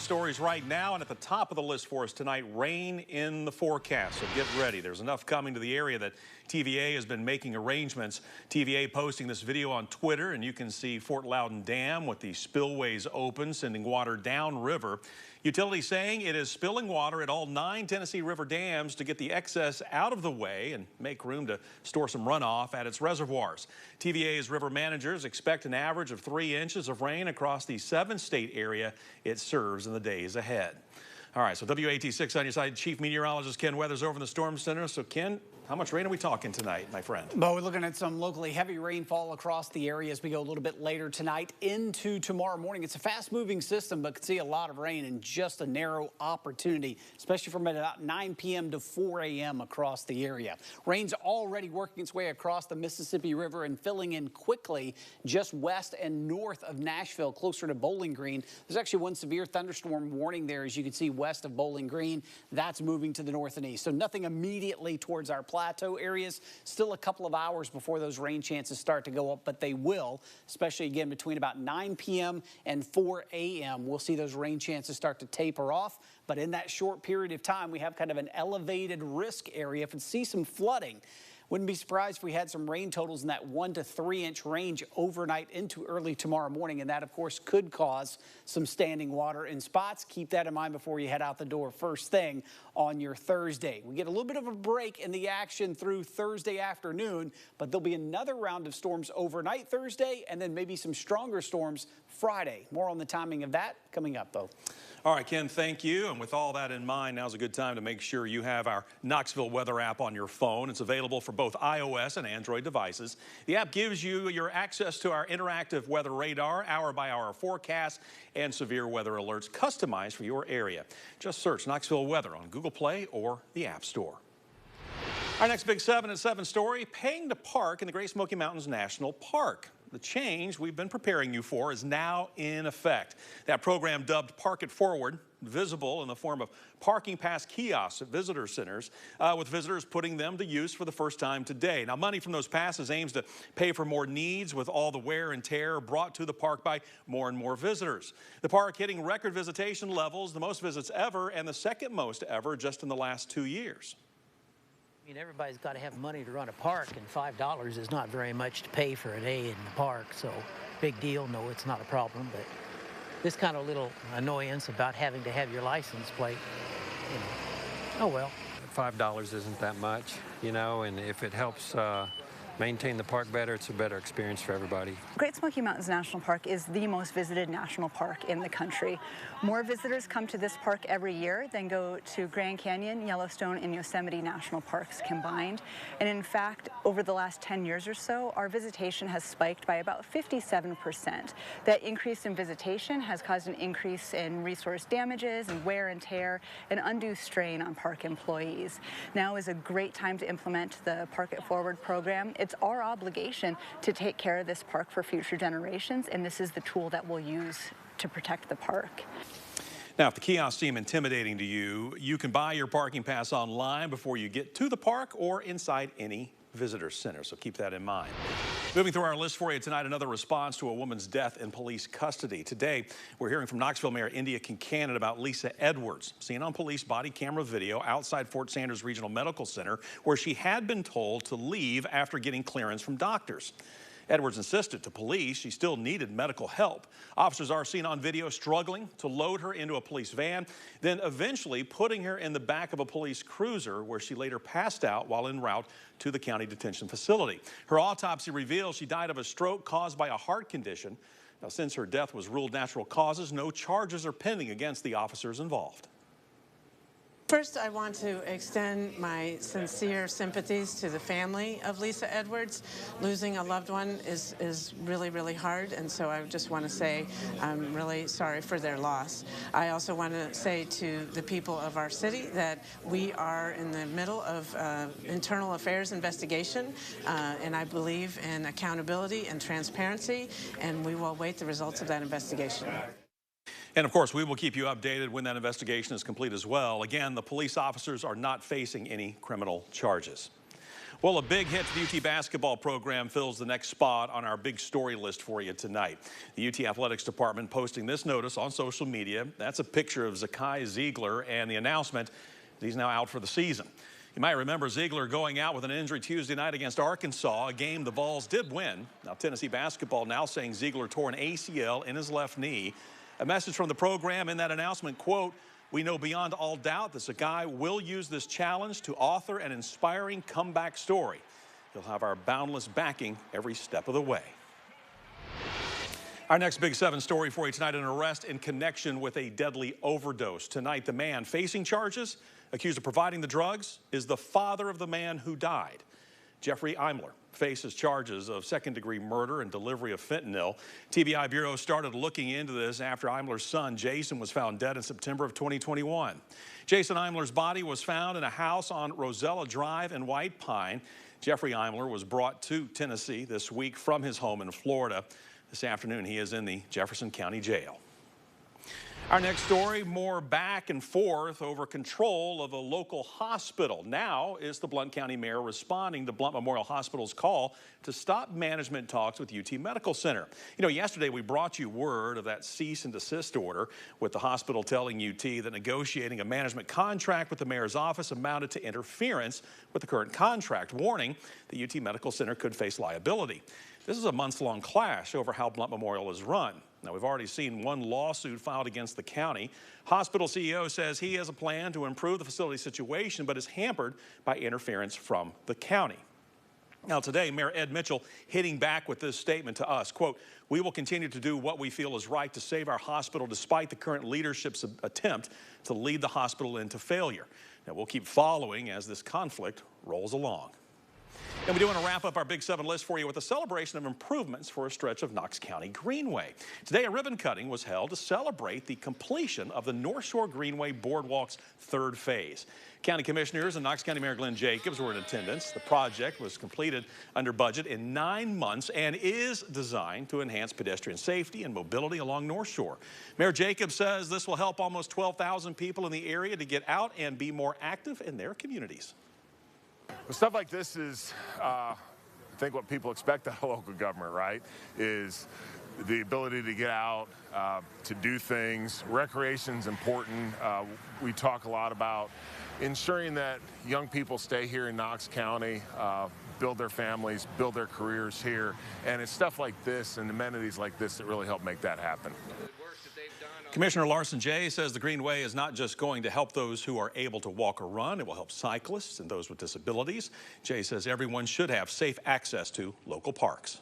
stories right now, and at the top of the list for us tonight, rain in the forecast. So get ready. There's enough coming to the area that TVA has been making arrangements. TVA posting this video on Twitter, and you can see Fort Loudon Dam with the spillways open, sending water downriver. Utilities saying it is spilling water at all 9 Tennessee River dams to get the excess out of the way and make room to store some runoff at its reservoirs. TVA's river managers expect an average of 3 inches of rain across the 7-state area it serves in the days ahead. All right, so WAT6 on your side, Chief Meteorologist Ken Weathers over in the Storm Center. So, Ken, how much rain are we talking tonight, my friend? Well, we're looking at some locally heavy rainfall across the area as we go a little bit later tonight into tomorrow morning. It's a fast-moving system, but could see a lot of rain in just a narrow opportunity, especially from about 9 p.m. to 4 a.m. across the area. Rain's already working its way across the Mississippi River and filling in quickly just west and north of Nashville, closer to Bowling Green. There's actually one severe thunderstorm warning there, as you can see, west of Bowling Green. That's moving to the north and east. So nothing immediately towards our plateau areas. Still a couple of hours before those rain chances start to go up, but they will, especially again between about 9 p.m. and 4 a.m. We'll see those rain chances start to taper off. But in that short period of time, we have kind of an elevated risk area. If we see some flooding, wouldn't be surprised if we had some rain totals in that 1 to 3 inch range overnight into early tomorrow morning. And that, of course, could cause some standing water in spots. Keep that in mind before you head out the door first thing on your Thursday. We get a little bit of a break in the action through Thursday afternoon, but there'll be another round of storms overnight Thursday and then maybe some stronger storms Friday. More on the timing of that coming up, though. All right, Ken, thank you. And with all that in mind, now's a good time to make sure you have our Knoxville weather app on your phone. It's available for both iOS and Android devices. The app gives you your access to our interactive weather radar, hour-by-hour forecast, and severe weather alerts customized for your area. Just search Knoxville Weather on Google Play or the App Store. Our next big 7 at 7 story, paying to park in the Great Smoky Mountains National Park. The change we've been preparing you for is now in effect. That program, dubbed Park It Forward, visible in the form of parking pass kiosks at visitor centers, with visitors putting them to use for the first time today. Now, money from those passes aims to pay for more needs with all the wear and tear brought to the park by more and more visitors. The park hitting record visitation levels, the most visits ever and the second most ever just in the last 2 years. I mean, everybody's got to have money to run a park, and $5 is not very much to pay for a day in the park, so big deal. No, it's not a problem, but this kind of little annoyance about having to have your license plate, you know, oh well. $5 isn't that much, you know, and if it helps maintain the park better, it's a better experience for everybody. Great Smoky Mountains National Park is the most visited national park in the country. More visitors come to this park every year than go to Grand Canyon, Yellowstone, and Yosemite National Parks combined. And in fact, over the last 10 years or so, our visitation has spiked by about 57%. That increase in visitation has caused an increase in resource damages and wear and tear and undue strain on park employees. Now is a great time to implement the Park It Forward program. It's our obligation to take care of this park for future generations, and this is the tool that we'll use to protect the park. Now, if the kiosks seem intimidating to you, you can buy your parking pass online before you get to the park or inside any visitor center, so keep that in mind. Moving through our list for you tonight, another response to a woman's death in police custody. Today, we're hearing from Knoxville Mayor India Kincannon about Lisa Edwards, seen on police body camera video outside Fort Sanders Regional Medical Center, where she had been told to leave after getting clearance from doctors. Edwards insisted to police she still needed medical help. Officers are seen on video struggling to load her into a police van, then eventually putting her in the back of a police cruiser, where she later passed out while en route to the county detention facility. Her autopsy reveals she died of a stroke caused by a heart condition. Now, since her death was ruled natural causes, no charges are pending against the officers involved. First, I want to extend my sincere sympathies to the family of Lisa Edwards. Losing a loved one is really, really hard, and so I just want to say I'm really sorry for their loss. I also want to say to the people of our city that we are in the middle of internal affairs investigation, and I believe in accountability and transparency, and we will await the results of that investigation. And of course, we will keep you updated when that investigation is complete as well. Again, the police officers are not facing any criminal charges. Well, a big hit to the UT basketball program fills the next spot on our big story list for you tonight. The UT Athletics Department posting this notice on social media. That's a picture of Zakai Zeigler and the announcement that he's now out for the season. You might remember Zeigler going out with an injury Tuesday night against Arkansas, a game the Vols did win. Now, Tennessee basketball now saying Zeigler tore an ACL in his left knee. A message from the program in that announcement, quote, "We know beyond all doubt that Zakai will use this challenge to author an inspiring comeback story. He'll have our boundless backing every step of the way." Our next Big 7 story for you tonight, an arrest in connection with a deadly overdose. Tonight, the man facing charges, accused of providing the drugs, is the father of the man who died. Jeffrey Imler faces charges of second-degree murder and delivery of fentanyl. TBI Bureau started looking into this after Imler's son, Jason, was found dead in September of 2021. Jason Imler's body was found in a house on Rosella Drive in White Pine. Jeffrey Imler was brought to Tennessee this week from his home in Florida. This afternoon, he is in the Jefferson County Jail. Our next story, more back and forth over control of a local hospital. Now is the Blount County Mayor responding to Blount Memorial Hospital's call to stop management talks with UT Medical Center. You know, yesterday we brought you word of that cease and desist order, with the hospital telling UT that negotiating a management contract with the mayor's office amounted to interference with the current contract, warning the UT Medical Center could face liability. This is a months-long clash over how Blount Memorial is run. Now, we've already seen one lawsuit filed against the county. Hospital CEO says he has a plan to improve the facility situation, but is hampered by interference from the county. Now, today, Mayor Ed Mitchell hitting back with this statement to us, quote, "We will continue to do what we feel is right to save our hospital despite the current leadership's attempt to lead the hospital into failure." Now, we'll keep following as this conflict rolls along. And we do want to wrap up our Big 7 list for you with a celebration of improvements for a stretch of Knox County Greenway. Today, a ribbon cutting was held to celebrate the completion of the Northshore Greenway Boardwalk's third phase. County Commissioners and Knox County Mayor Glenn Jacobs were in attendance. The project was completed under budget in 9 months and is designed to enhance pedestrian safety and mobility along Northshore. Mayor Jacobs says this will help almost 12,000 people in the area to get out and be more active in their communities. Well, stuff like this is, I think, what people expect out of local government, right? Is the ability to get out, to do things. Recreation's important. We talk a lot about ensuring that young people stay here in Knox County, build their families, build their careers here. And it's stuff like this and amenities like this that really help make that happen. Commissioner Larson Jay says the Greenway is not just going to help those who are able to walk or run. It will help cyclists and those with disabilities. Jay says everyone should have safe access to local parks.